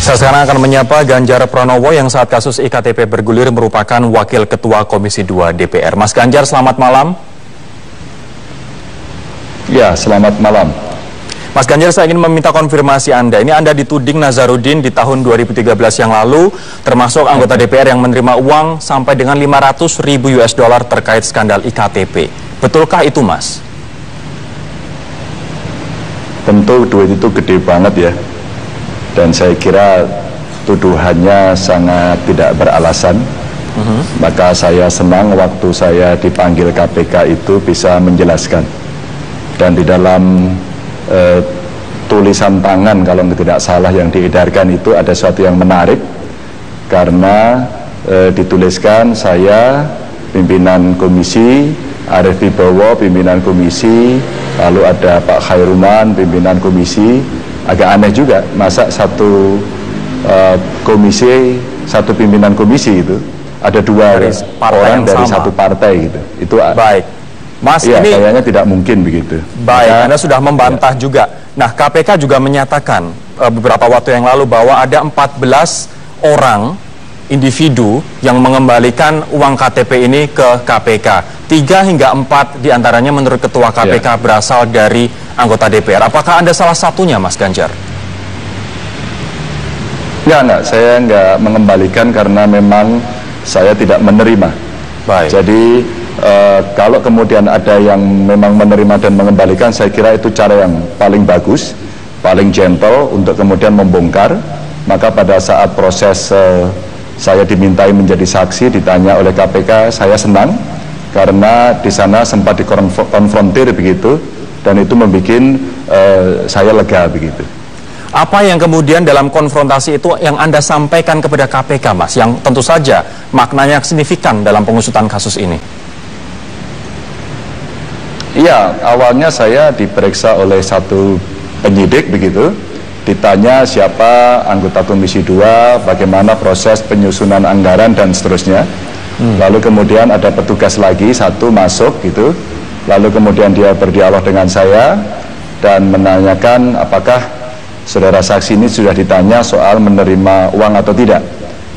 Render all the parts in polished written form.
Saya sekarang akan menyapa Ganjar Pranowo yang saat kasus iktp bergulir merupakan Wakil Ketua Komisi 2 DPR. Mas Ganjar, selamat malam. Ya, selamat malam. Mas Ganjar, saya ingin meminta konfirmasi Anda. Ini Anda dituding Nazarudin di tahun 2013 yang lalu, termasuk anggota DPR yang menerima uang sampai dengan 500.000 US dollar terkait skandal iktp. Betulkah itu, Mas? Tentu duit itu gede banget ya. Dan saya kira tuduhannya sangat tidak beralasan. Maka saya senang waktu saya dipanggil KPK itu bisa menjelaskan. Dan di dalam tulisan tangan kalau tidak salah yang diedarkan itu ada sesuatu yang menarik. Karena dituliskan saya pimpinan komisi, Arief Wibowo pimpinan komisi, lalu ada Pak Khairuman pimpinan komisi. Agak aneh juga, masa satu komisi, satu pimpinan komisi itu ada dua orang dari satu partai gitu. Itu baik, Mas, ya, ini kayaknya tidak mungkin begitu. Baik, Anda sudah membantah juga. Nah, KPK juga menyatakan beberapa waktu yang lalu bahwa ada 14 orang individu yang mengembalikan uang KTP ini ke KPK. 3 hingga 4 diantaranya menurut Ketua KPK berasal dari anggota DPR. Apakah Anda salah satunya, Mas Ganjar? Ya, enggak, saya enggak mengembalikan karena memang saya tidak menerima. Baik. Jadi kalau kemudian ada yang memang menerima dan mengembalikan, saya kira itu cara yang paling bagus, paling gentle untuk kemudian membongkar. Maka pada saat proses saya dimintai menjadi saksi, ditanya oleh KPK, saya senang karena di sana sempat dikonfrontir begitu, dan itu membuat saya lega begitu. Apa yang kemudian dalam konfrontasi itu yang Anda sampaikan kepada KPK, Mas, yang tentu saja maknanya signifikan dalam pengusutan kasus ini? Iya, awalnya saya diperiksa oleh satu penyidik begitu, ditanya siapa anggota Komisi 2, bagaimana proses penyusunan anggaran dan seterusnya. Lalu kemudian ada petugas lagi satu masuk gitu, lalu kemudian dia berdialog dengan saya dan menanyakan apakah saudara saksi ini sudah ditanya soal menerima uang atau tidak.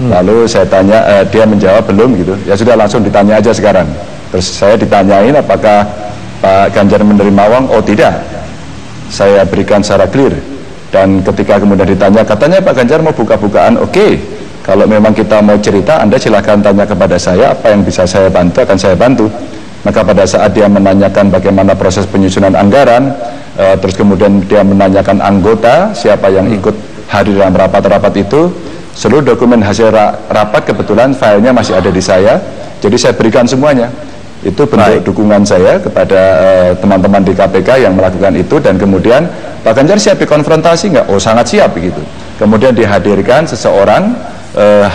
Lalu saya tanya, dia menjawab belum gitu. Ya sudah, langsung ditanya aja sekarang. Terus saya ditanyain apakah Pak Ganjar menerima uang. Oh tidak, saya berikan secara clear. Dan ketika kemudian ditanya, katanya Pak Ganjar mau buka-bukaan. Oke, kalau memang kita mau cerita, Anda silakan tanya kepada saya, apa yang bisa saya bantu akan saya bantu. Maka pada saat dia menanyakan bagaimana proses penyusunan anggaran, terus kemudian dia menanyakan anggota, siapa yang ikut hadir dalam rapat-rapat itu, seluruh dokumen hasil rapat kebetulan filenya masih ada di saya, jadi saya berikan semuanya. Itu bentuk dukungan saya kepada teman-teman di KPK yang melakukan itu. Dan kemudian Pak Ganjar siap dikonfrontasi nggak? Oh sangat siap begitu. Kemudian dihadirkan seseorang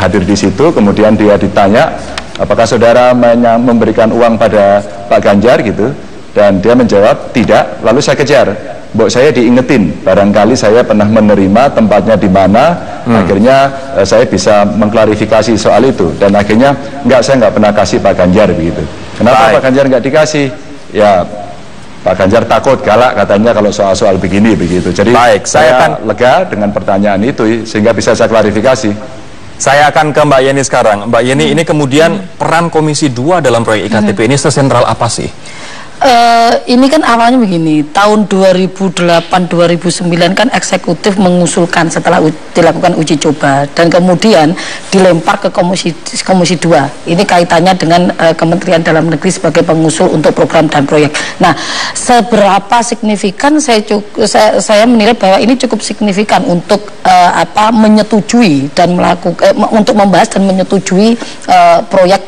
hadir di situ, kemudian dia ditanya apakah saudara memberikan uang pada Pak Ganjar gitu, dan dia menjawab tidak. Lalu saya kejar, Mbok, saya diingetin barangkali saya pernah menerima, tempatnya di mana. Akhirnya saya bisa mengklarifikasi soal itu, dan akhirnya enggak, saya nggak pernah kasih Pak Ganjar begitu. Kenapa Pak Ganjar nggak dikasih? Ya Pak Ganjar takut galak katanya kalau soal-soal begini begitu. Jadi saya akan lega dengan pertanyaan itu sehingga bisa saya klarifikasi. Saya akan ke Mbak Yeni sekarang. Mbak Yeni, ini kemudian peran Komisi 2 dalam proyek iktp ini sesentral apa sih? Ini kan awalnya begini, tahun 2008-2009 kan eksekutif mengusulkan setelah dilakukan uji coba, dan kemudian dilempar ke komisi 2. Ini kaitannya dengan Kementerian Dalam Negeri sebagai pengusul untuk program dan proyek. Nah, seberapa signifikan saya menilai bahwa ini cukup signifikan untuk menyetujui dan untuk membahas dan menyetujui proyek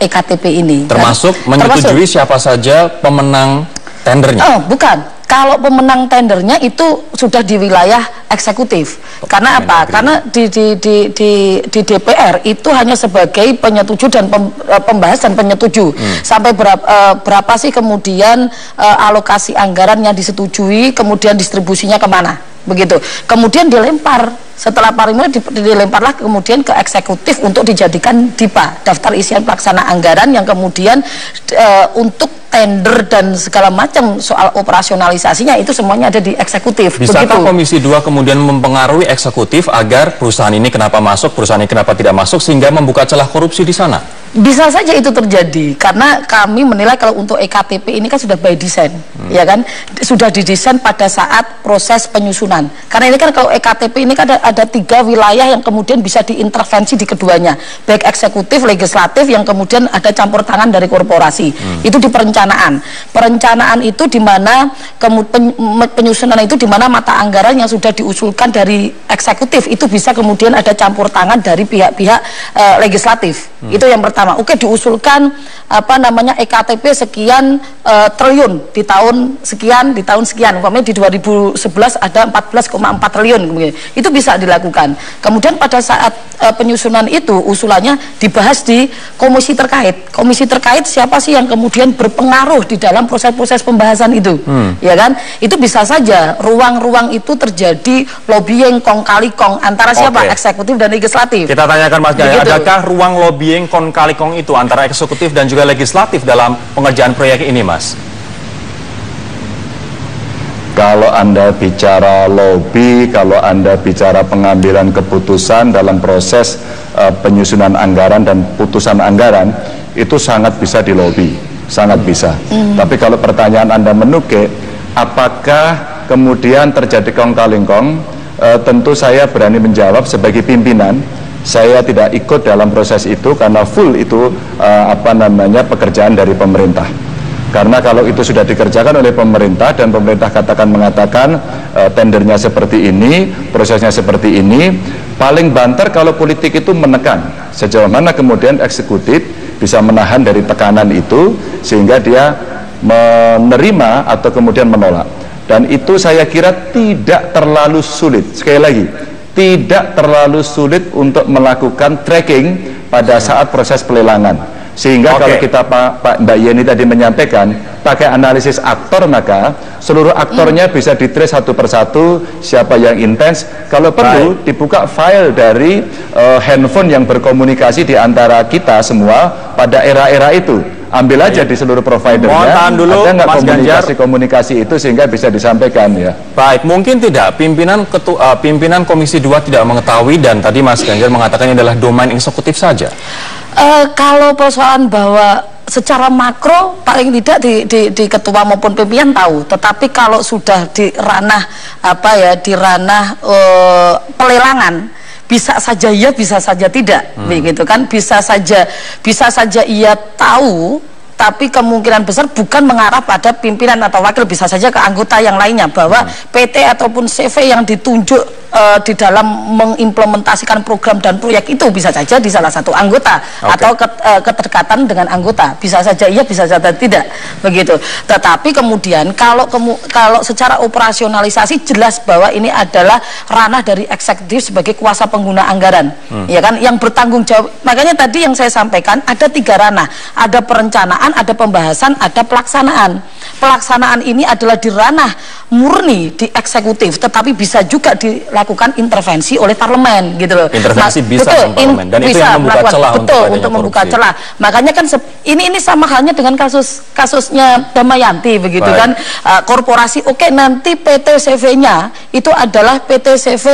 ektp ini. Termasuk menyetujui siapa saja pemenang tendernya? Oh, bukan. Kalau pemenang tendernya itu sudah di wilayah eksekutif. Karena apa? Karena di DPR itu hanya sebagai penyetuju dan pembahas dan penyetuju. Sampai berapa sih kemudian alokasi anggaran yang disetujui, kemudian distribusinya kemana? begitu. Kemudian dilempar, setelah paripurna dilemparlah kemudian ke eksekutif untuk dijadikan DIPA, daftar isian pelaksana anggaran, yang kemudian untuk tender dan segala macam soal operasionalisasinya itu semuanya ada di eksekutif. Bisakah Komisi 2 kemudian mempengaruhi eksekutif agar perusahaan ini kenapa masuk, perusahaan ini kenapa tidak masuk, sehingga membuka celah korupsi di sana? Bisa saja itu terjadi, karena kami menilai kalau untuk EKTP ini kan sudah by design, ya kan, sudah didesain pada saat proses penyusunan. Karena ini kan kalau EKTP ini kan ada 3 wilayah yang kemudian bisa diintervensi di keduanya, baik eksekutif, legislatif, yang kemudian ada campur tangan dari korporasi. Itu di perencanaan. Perencanaan itu di mana penyusunan itu di mana mata anggaran yang sudah diusulkan dari eksekutif itu bisa kemudian ada campur tangan dari pihak-pihak legislatif. Itu yang pertama. Oke, diusulkan EKTP sekian triliun di tahun sekian, umpamanya di 2011 ada 14,4 triliun, itu bisa dilakukan. Kemudian pada saat penyusunan itu usulannya dibahas di komisi terkait. Komisi terkait siapa sih yang kemudian berpengaruh di dalam proses-proses pembahasan itu, ya kan? Itu bisa saja ruang-ruang itu terjadi lobbying kong kali kong antara siapa? Eksekutif dan legislatif. Kita tanyakan Mas Ganjar, adakah ruang lobbying kong kali kong itu antara eksekutif dan juga legislatif dalam pengerjaan proyek ini, Mas? Kalau Anda bicara lobby, kalau Anda bicara pengambilan keputusan dalam proses penyusunan anggaran dan putusan anggaran, itu sangat bisa dilobi, sangat bisa. Tapi kalau pertanyaan Anda menukik, apakah kemudian terjadi kong kali kong, tentu saya berani menjawab sebagai pimpinan. Saya tidak ikut dalam proses itu karena full itu pekerjaan dari pemerintah. Karena kalau itu sudah dikerjakan oleh pemerintah dan pemerintah mengatakan tendernya seperti ini, prosesnya seperti ini, paling banter kalau politik itu menekan. Sejauh mana kemudian eksekutif bisa menahan dari tekanan itu sehingga dia menerima atau kemudian menolak. Dan itu saya kira tidak terlalu sulit. Sekali lagi, tidak terlalu sulit untuk melakukan tracking pada saat proses pelelangan. Sehingga kalau kita Mbak Yeni tadi menyampaikan pakai analisis aktor, maka seluruh aktornya bisa ditrace satu persatu siapa yang intens. Kalau perlu dibuka file dari handphone yang berkomunikasi di antara kita semua pada era-era itu. Ambil aja di seluruh providernya, dulu, ada nggak komunikasi itu sehingga bisa disampaikan ya. Baik, mungkin tidak pimpinan Komisi 2 tidak mengetahui dan tadi Mas Ganjar mengatakan ini adalah domain eksekutif saja. Kalau persoalan bahwa secara makro paling tidak di ketua maupun pimpinan tahu, tetapi kalau sudah di ranah pelelangan, bisa saja ya, bisa saja tidak, begitu kan? Bisa saja ia tahu, tapi kemungkinan besar bukan mengarah pada pimpinan atau wakil, bisa saja ke anggota yang lainnya, bahwa PT ataupun CV yang ditunjuk di dalam mengimplementasikan program dan proyek itu bisa saja di salah satu anggota atau keterkaitan dengan anggota, bisa saja iya, bisa saja tidak, begitu. Tetapi kemudian kalau secara operasionalisasi jelas bahwa ini adalah ranah dari eksekutif sebagai kuasa pengguna anggaran, ya kan, yang bertanggung jawab. Makanya tadi yang saya sampaikan ada 3 ranah, ada perencanaan, ada pembahasan, ada pelaksanaan. Pelaksanaan ini adalah di ranah murni di eksekutif, tetapi bisa juga dilakukan intervensi oleh parlemen, gitu loh. Intervensi bisa parlemen, dan itu yang membuka celah untuk membuka celah. Makanya kan ini sama halnya dengan kasusnya Damayanti, begitu kan. Korporasi nanti PT CV-nya itu adalah PT CV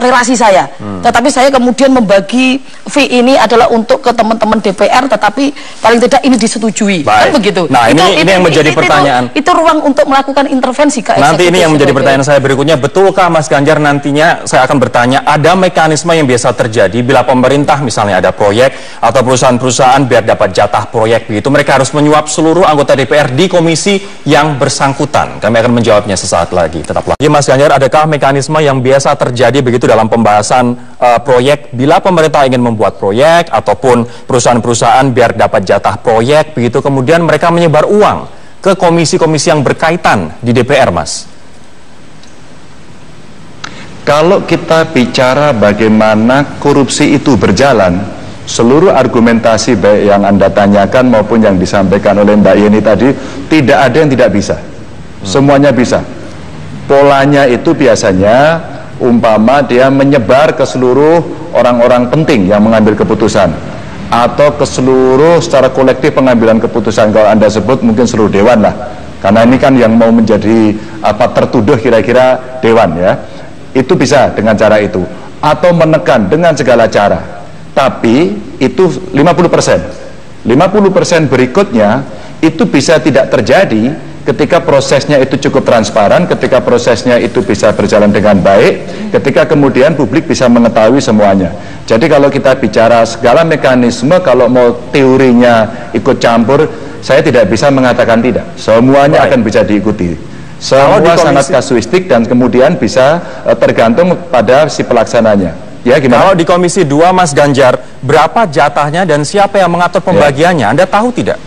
relasi saya, tetapi saya kemudian membagi fee ini adalah untuk ke teman-teman DPR, tetapi paling tidak ini disetujui. Kan begitu. Nah, ini yang menjadi pertanyaan. Itu ruang untuk melakukan intervensi ke eksekutif. Nanti ini yang menjadi pertanyaan saya berikutnya. Betulkah Mas Ganjar nantinya saya akan bertanya, ada mekanisme yang biasa terjadi bila pemerintah misalnya ada proyek atau perusahaan-perusahaan biar dapat jatah proyek begitu, mereka harus menyuap seluruh anggota DPR di komisi yang bersangkutan. Kami akan menjawabnya sesaat lagi. Tetaplah. Jadi Mas Ganjar, adakah mekanisme yang biasa terjadi begitu dalam pembahasan proyek bila pemerintah ingin membuat proyek ataupun perusahaan-perusahaan biar dapat jatah proyek begitu, kemudian mereka menyebar uang ke komisi-komisi yang berkaitan di DPR, Mas? Kalau kita bicara bagaimana korupsi itu berjalan, seluruh argumentasi baik yang Anda tanyakan maupun yang disampaikan oleh Mbak Yeni tadi, tidak ada yang tidak bisa. Semuanya bisa. Polanya itu biasanya umpama dia menyebar ke seluruh orang-orang penting yang mengambil keputusan, atau ke seluruh secara kolektif pengambilan keputusan. Kalau Anda sebut mungkin seluruh dewan lah, karena ini kan yang mau menjadi tertuduh kira-kira dewan ya. Itu bisa dengan cara itu, atau menekan dengan segala cara. Tapi itu 50%. 50% berikutnya itu bisa tidak terjadi ketika prosesnya itu cukup transparan, ketika prosesnya itu bisa berjalan dengan baik, ketika kemudian publik bisa mengetahui semuanya. Jadi kalau kita bicara segala mekanisme, kalau mau teorinya ikut campur, saya tidak bisa mengatakan tidak. Semuanya akan bisa diikuti. Semua sangat kasuistik dan kemudian bisa tergantung pada si pelaksananya. Ya, gimana? Kalau di Komisi 2, Mas Ganjar, berapa jatahnya dan siapa yang mengatur pembagiannya? Anda tahu tidak?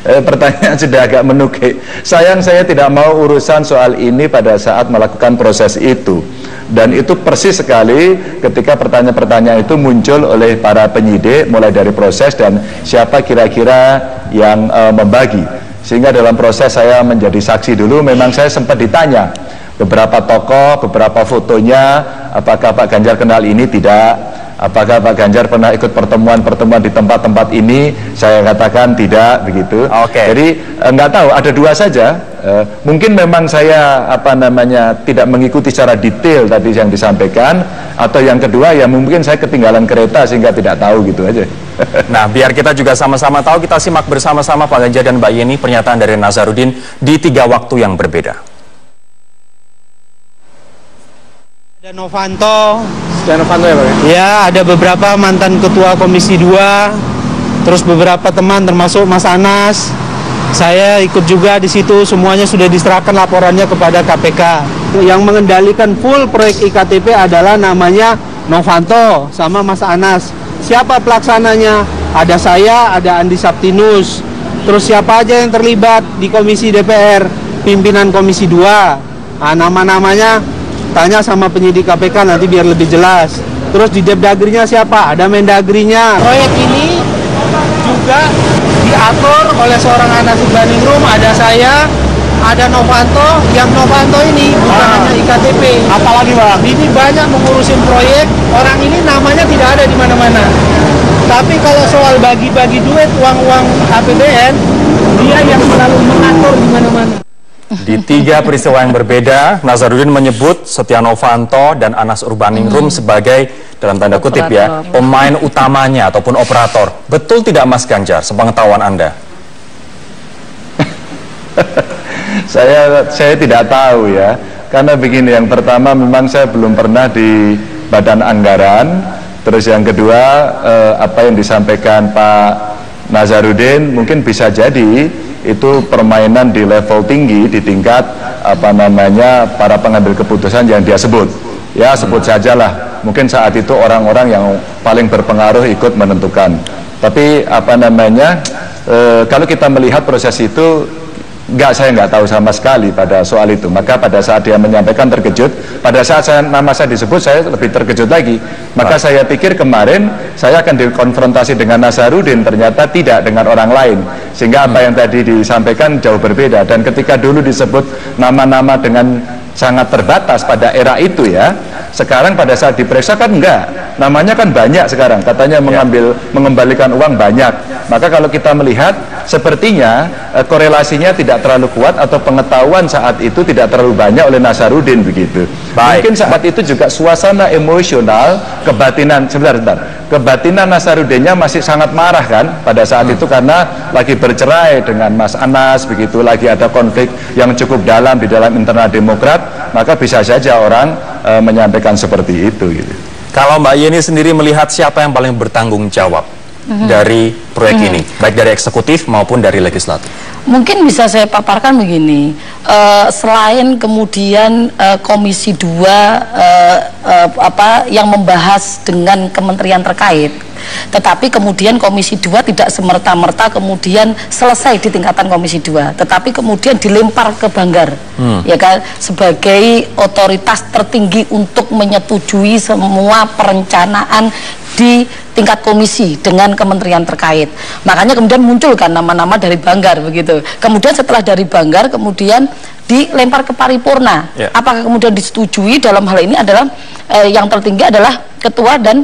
Pertanyaan sudah agak menukik. Sayang saya tidak mau urusan soal ini pada saat melakukan proses itu. Dan itu persis sekali ketika pertanyaan-pertanyaan itu muncul oleh para penyidik, mulai dari proses dan siapa kira-kira yang membagi. Sehingga dalam proses saya menjadi saksi dulu, memang saya sempat ditanya beberapa tokoh, beberapa fotonya, apakah Pak Ganjar kenal ini? Tidak. Apakah Pak Ganjar pernah ikut pertemuan-pertemuan di tempat-tempat ini? Saya katakan tidak, begitu. Jadi nggak tahu, ada dua saja. Mungkin memang saya tidak mengikuti secara detail tadi yang disampaikan, atau yang kedua ya mungkin saya ketinggalan kereta sehingga tidak tahu, gitu aja. Nah, biar kita juga sama-sama tahu, kita simak bersama-sama Pak Ganjar dan Mbak Yeni pernyataan dari Nazarudin di 3 waktu yang berbeda. Ada Novanto ya Pak ya? Ya, ada beberapa mantan ketua Komisi 2, terus beberapa teman termasuk Mas Anas. Saya ikut juga di situ, semuanya sudah diserahkan laporannya kepada KPK. Yang mengendalikan full proyek IKTP adalah namanya Novanto sama Mas Anas. Siapa pelaksananya? Ada saya, ada Andi Saptinus. Terus siapa aja yang terlibat di Komisi DPR? Pimpinan Komisi 2. Nah, nama-namanya tanya sama penyidik KPK nanti biar lebih jelas. Terus di Depdagrinya siapa? Ada Mendagrinya. Proyek ini juga diatur oleh seorang Anas Urbaningrum, ada saya, ada Novanto. Yang Novanto ini bukan hanya IKTP. Apalagi Pak? Ini banyak mengurusin proyek. Orang ini namanya tidak ada di mana-mana. Tapi kalau soal bagi-bagi duit, uang-uang APBN, dia yang selalu mengatur di mana-mana. Di 3 peristiwa yang berbeda, Nazarudin menyebut Setia Novanto dan Anas Urbaningrum sebagai, dalam tanda kutip ya, pemain utamanya ataupun operator. Betul tidak Mas Ganjar, sepengetahuan Anda? Saya tidak tahu ya, karena begini, yang pertama memang saya belum pernah di Badan Anggaran. Terus yang kedua, apa yang disampaikan Pak Nazarudin mungkin bisa jadi itu permainan di level tinggi, di tingkat para pengambil keputusan yang dia sebut. Ya, sebut sajalah, mungkin saat itu orang-orang yang paling berpengaruh ikut menentukan. Tapi kalau kita melihat proses itu, saya nggak tahu sama sekali pada soal itu. Maka pada saat dia menyampaikan terkejut, pada saat nama saya disebut, saya lebih terkejut lagi. Maka saya pikir kemarin saya akan dikonfrontasi dengan Nazarudin, ternyata tidak, dengan orang lain. Sehingga apa yang tadi disampaikan jauh berbeda. Dan ketika dulu disebut nama-nama dengan sangat terbatas pada era itu ya, sekarang pada saat diperiksa kan enggak, namanya kan banyak sekarang, katanya mengembalikan uang banyak. Maka kalau kita melihat, sepertinya korelasinya tidak terlalu kuat, atau pengetahuan saat itu tidak terlalu banyak oleh Nazarudin, begitu. Mungkin saat itu juga suasana emosional, kebatinan, kebatinan Nazarudinnya masih sangat marah kan pada saat itu, karena lagi bercerai dengan Mas Anas, begitu, lagi ada konflik yang cukup dalam di dalam internal Demokrat. Maka bisa saja orang menyampaikan seperti itu, gitu. Kalau Mbak Yeni sendiri melihat siapa yang paling bertanggung jawab dari proyek ini, baik dari eksekutif maupun dari legislatif? Mungkin bisa saya paparkan begini, selain kemudian Komisi 2 yang membahas dengan kementerian terkait. Tetapi kemudian Komisi 2 tidak semerta-merta kemudian selesai di tingkatan Komisi 2, tetapi kemudian dilempar ke Banggar, ya kan, sebagai otoritas tertinggi untuk menyetujui semua perencanaan di tingkat komisi dengan kementerian terkait. Makanya kemudian muncul kan nama-nama dari Banggar begitu. Kemudian setelah dari Banggar kemudian dilempar ke paripurna. Apakah kemudian disetujui? Dalam hal ini adalah yang tertinggi adalah ketua dan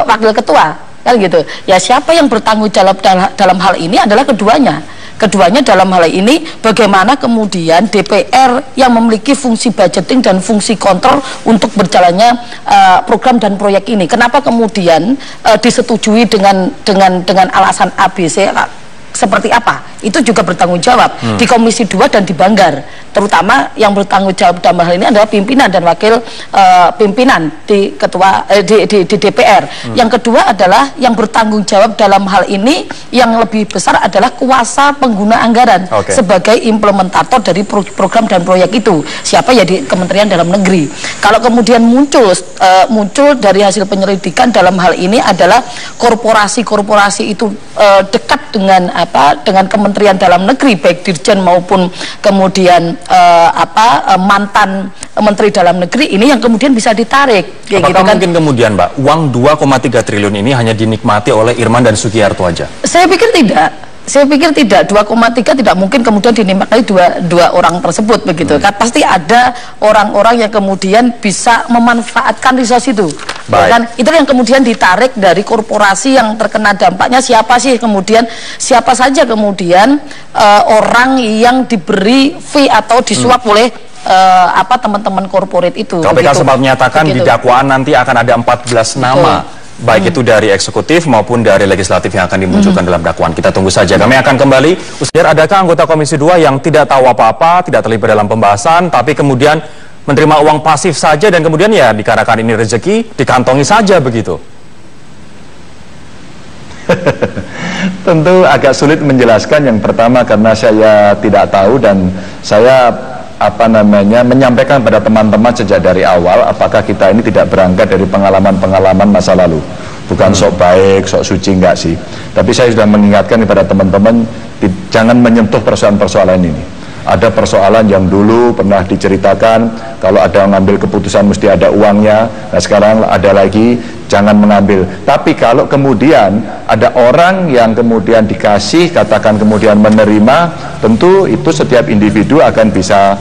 wakil ketua. Kan gitu. Ya, siapa yang bertanggung jawab dalam hal ini adalah keduanya. Keduanya dalam hal ini bagaimana kemudian DPR yang memiliki fungsi budgeting dan fungsi kontrol untuk berjalannya program dan proyek ini. Kenapa kemudian disetujui dengan alasan ABC seperti apa? Itu juga bertanggung jawab di Komisi 2 dan di Banggar. Terutama yang bertanggung jawab dalam hal ini adalah pimpinan dan wakil pimpinan di DPR. Yang kedua adalah yang bertanggung jawab dalam hal ini yang lebih besar adalah kuasa pengguna anggaran sebagai implementator dari program dan proyek itu. Siapa? Ya di Kementerian Dalam Negeri. Kalau kemudian muncul dari hasil penyelidikan dalam hal ini adalah korporasi-korporasi itu dekat dengan Kementerian Dalam Negeri, baik Dirjen maupun kemudian mantan Menteri Dalam Negeri ini yang kemudian bisa ditarik. Apakah mungkin kemudian Mbak, uang 2,3 triliun ini hanya dinikmati oleh Irman dan Sugiharto aja? Saya pikir tidak. 2,3 tidak mungkin kemudian dinikmati dua orang tersebut begitu kan. Pasti ada orang-orang yang kemudian bisa memanfaatkan resource itu. Ya kan? Itu yang kemudian ditarik dari korporasi yang terkena dampaknya. Siapa saja kemudian orang yang diberi fee atau disuap oleh teman-teman korporat itu. KPK sempat menyatakan di dakwaan nanti akan ada 14 nama. Baik itu dari eksekutif maupun dari legislatif yang akan dimunculkan dalam dakwaan. Kita tunggu saja. Kami akan kembali. Adakah anggota Komisi 2 yang tidak tahu apa-apa, tidak terlibat dalam pembahasan, tapi kemudian menerima uang pasif saja dan kemudian ya dikarenakan ini rezeki, dikantongi saja begitu? Tentu agak sulit menjelaskan. Yang pertama karena saya tidak tahu dan saya menyampaikan pada teman-teman sejak dari awal apakah kita ini tidak berangkat dari pengalaman-pengalaman masa lalu. Bukan sok baik, sok suci, enggak sih. Tapi saya sudah mengingatkan kepada teman-teman jangan menyentuh persoalan-persoalan ini. Ada persoalan yang dulu pernah diceritakan kalau ada ngambil keputusan mesti ada uangnya. Nah sekarang ada lagi jangan mengambil. Tapi kalau kemudian ada orang yang kemudian dikasih, katakan kemudian menerima, tentu itu setiap individu akan bisa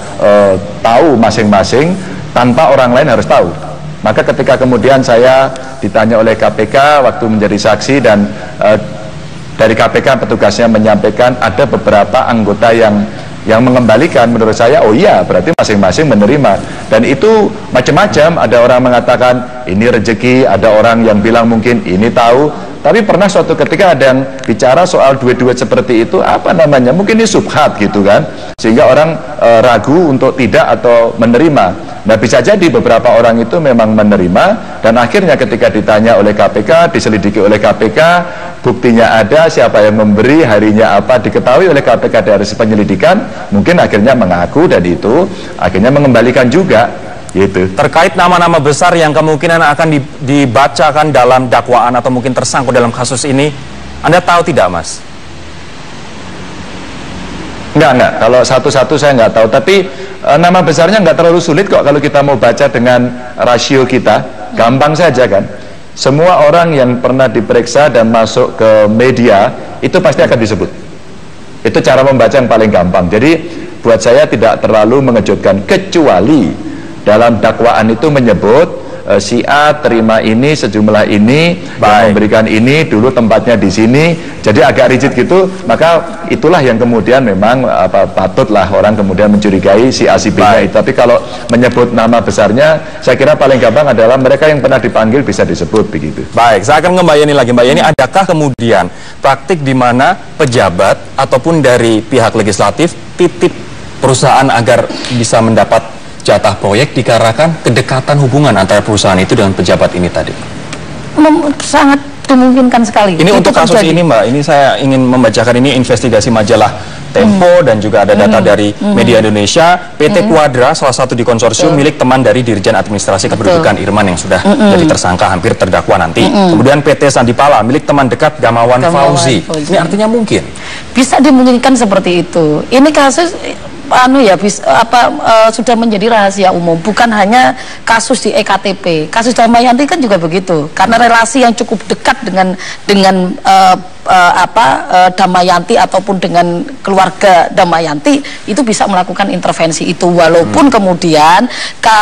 tahu masing-masing tanpa orang lain harus tahu. Maka ketika kemudian saya ditanya oleh KPK waktu menjadi saksi dan dari KPK petugasnya menyampaikan ada beberapa anggota yang mengembalikan, menurut saya oh iya berarti masing-masing menerima. Dan itu macam-macam, ada orang mengatakan ini rezeki, ada orang yang bilang mungkin ini tahu. Tapi pernah suatu ketika ada yang bicara soal duit-duit seperti itu, mungkin ini subhat gitu kan, sehingga orang ragu untuk tidak atau menerima. Nah bisa jadi beberapa orang itu memang menerima dan akhirnya ketika ditanya oleh KPK, diselidiki oleh KPK, buktinya ada, siapa yang memberi, harinya apa, diketahui oleh KPK dari penyelidikan, mungkin akhirnya mengaku dan itu akhirnya mengembalikan juga. Gitu. Terkait nama-nama besar yang kemungkinan akan dibacakan dalam dakwaan atau mungkin tersangkut dalam kasus ini, Anda tahu tidak, Mas? Enggak. Kalau satu-satu saya nggak tahu. Tapi nama besarnya nggak terlalu sulit kok kalau kita mau baca dengan rasio kita. Gampang saja kan. Semua orang yang pernah diperiksa dan masuk ke media, itu pasti akan disebut. Itu cara membaca yang paling gampang. Jadi buat saya tidak terlalu mengejutkan. Kecuali dalam dakwaan itu menyebut si A terima ini sejumlah ini, memberikan ini, dulu tempatnya di sini, jadi agak rigid gitu. Maka itulah yang kemudian memang patutlah orang kemudian mencurigai si A si B-nya. Tapi kalau menyebut nama besarnya, saya kira paling gampang adalah mereka yang pernah dipanggil bisa disebut begitu. Baik, saya akan Mbak Yeni lagi. Mbak Yeni, adakah kemudian praktik di mana pejabat ataupun dari pihak legislatif titip perusahaan agar bisa mendapat jatah proyek dikarenakan kedekatan hubungan antara perusahaan itu dengan pejabat ini tadi? Sangat dimungkinkan sekali. Ini itu untuk kasus terjadi. ini Mbak, ini saya ingin membacakan ini investigasi majalah Tempo dan juga ada data dari Media Indonesia. PT Quadra salah satu di konsorsium milik teman dari Dirjen Administrasi Kependudukan Irman yang sudah jadi tersangka, hampir terdakwa nanti. Kemudian PT Sandipala milik teman dekat Gamawan Fauzi. Ini artinya mungkin bisa dimungkinkan seperti itu. Ini kasus sudah menjadi rahasia umum, bukan hanya kasus di EKTP. Kasus Damayanti kan juga begitu, karena relasi yang cukup dekat dengan Damayanti ataupun dengan keluarga Damayanti itu bisa melakukan intervensi itu, walaupun kemudian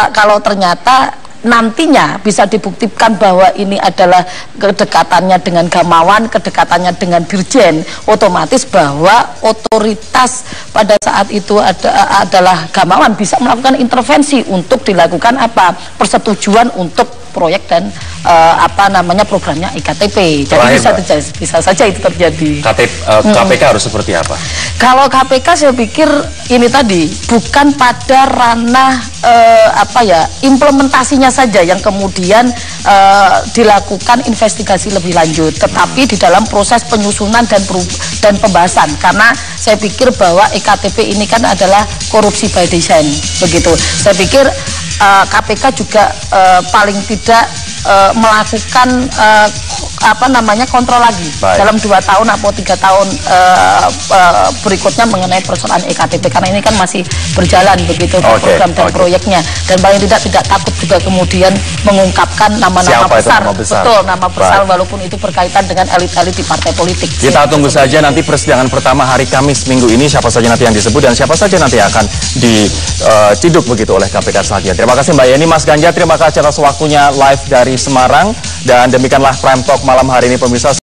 kalau ternyata nantinya bisa dibuktikan bahwa ini adalah kedekatannya dengan Gamawan, kedekatannya dengan Dirjen, otomatis bahwa otoritas pada saat itu adalah Gamawan bisa melakukan intervensi untuk dilakukan persetujuan untuk proyek dan programnya IKTP. Jadi bisa saja itu terjadi. KPK harus seperti apa? Kalau KPK saya pikir ini tadi bukan pada ranah implementasinya saja yang kemudian dilakukan investigasi lebih lanjut, tetapi di dalam proses penyusunan dan pembahasan, karena saya pikir bahwa EKTP ini kan adalah korupsi by design begitu. Saya pikir KPK juga paling tidak melakukan kontrol lagi dalam 2 tahun atau 3 tahun berikutnya mengenai persoalan EKTP, karena ini kan masih berjalan begitu program dan proyeknya, dan paling tidak takut juga kemudian mengungkapkan nama-nama besar, betul, nama besar, walaupun itu berkaitan dengan elit-elit di partai politik. Kita tunggu saja nanti persidangan pertama hari Kamis minggu ini, siapa saja nanti yang disebut dan siapa saja nanti akan diciduk begitu oleh KPK selanjutnya. Terima kasih Mbak Yeni. Mas Ganjar, terima kasih atas waktunya live dari Semarang, dan demikianlah Prime Talk malam hari ini pemirsa.